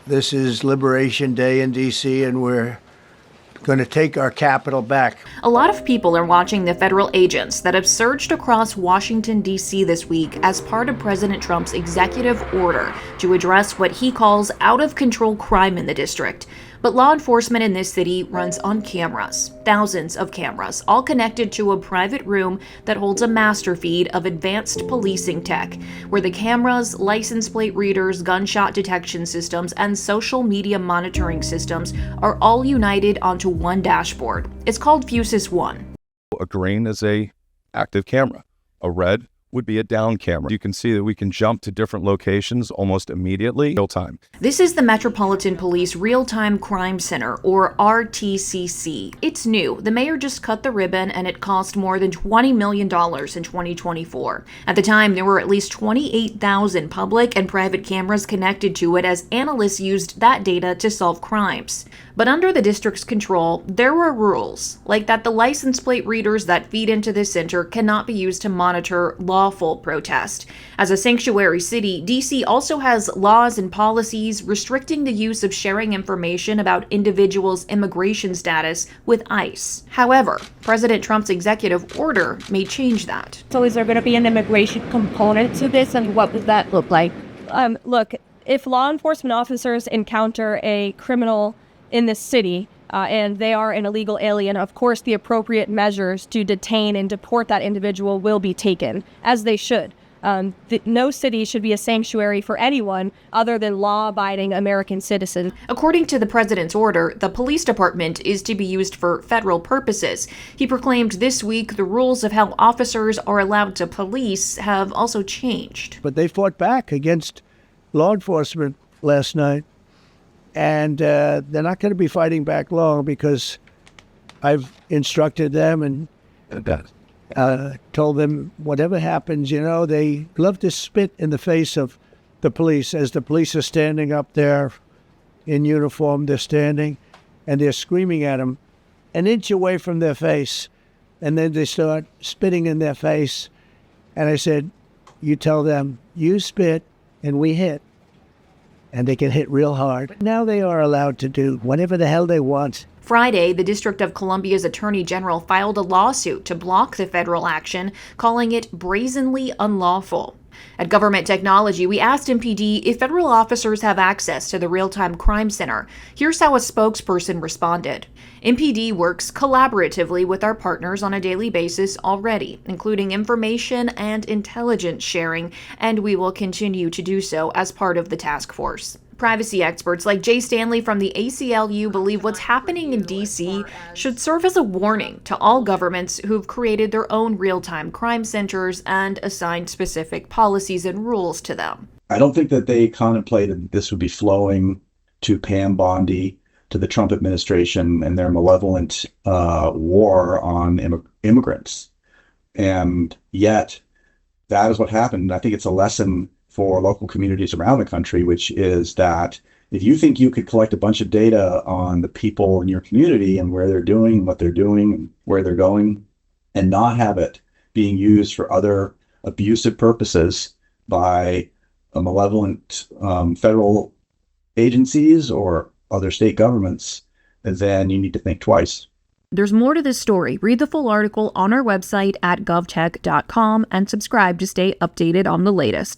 This is Liberation Day in D.C., and we're going to take our capital back. A lot of people are watching the federal agents that have surged across Washington, D.C. this week as part of President Trump's executive order to address what he calls out-of-control crime in the district. But law enforcement in this city runs on cameras, thousands of cameras, all connected to a private room that holds a master feed of advanced policing tech, where the cameras, license plate readers, gunshot detection systems, and social media monitoring systems are all united onto one dashboard. It's called Fusus One. A green is a active camera. A red would be a down camera. You can see that we can jump to different locations almost immediately, real time. This is the Metropolitan Police Real-Time Crime Center, or RTCC. It's new. The mayor just cut the ribbon, and it cost more than $20 million in 2024. At the time, there were at least 28,000 public and private cameras connected to it as analysts used that data to solve crimes. But under the district's control, there were rules, like that the license plate readers that feed into this center cannot be used to monitor lawful protest. As a sanctuary city, D.C. also has laws and policies restricting the use of sharing information about individuals' immigration status with ICE. However, President Trump's executive order may change that. So is there going to be an immigration component to this, and what does that look like? Look, if law enforcement officers encounter a criminal in this city, and they are an illegal alien, of course the appropriate measures to detain and deport that individual will be taken, as they should. No city should be a sanctuary for anyone other than law-abiding American citizens. According to the president's order, the police department is to be used for federal purposes. He proclaimed this week the rules of how officers are allowed to police have also changed. But they fought back against law enforcement last night. And they're not going to be fighting back long, because I've instructed them and told them whatever happens, they love to spit in the face of the police. As the police are standing up there in uniform, they're standing and they're screaming at them an inch away from their face. And then they start spitting in their face. And I said, you tell them, you spit and we hit. And they can hit real hard. Now they are allowed to do whatever the hell they want. Friday, the District of Columbia's Attorney General filed a lawsuit to block the federal action, calling it brazenly unlawful. At Government Technology, we asked MPD if federal officers have access to the Real-Time Crime Center. Here's how a spokesperson responded. MPD works collaboratively with our partners on a daily basis already, including information and intelligence sharing, and we will continue to do so as part of the task force. Privacy experts like Jay Stanley from the ACLU believe what's happening in D.C. should serve as a warning to all governments who've created their own real-time crime centers and assigned specific policies and rules to them. I don't think that they contemplated this would be flowing to Pam Bondi, to the Trump administration and their malevolent war on immigrants. And yet, that is what happened. I think it's a lesson for local communities around the country, which is that if you think you could collect a bunch of data on the people in your community and where they're doing, what they're doing, where they're going, and not have it being used for other abusive purposes by a malevolent federal agencies or other state governments, then you need to think twice. There's more to this story. Read the full article on our website at govtech.com and subscribe to stay updated on the latest.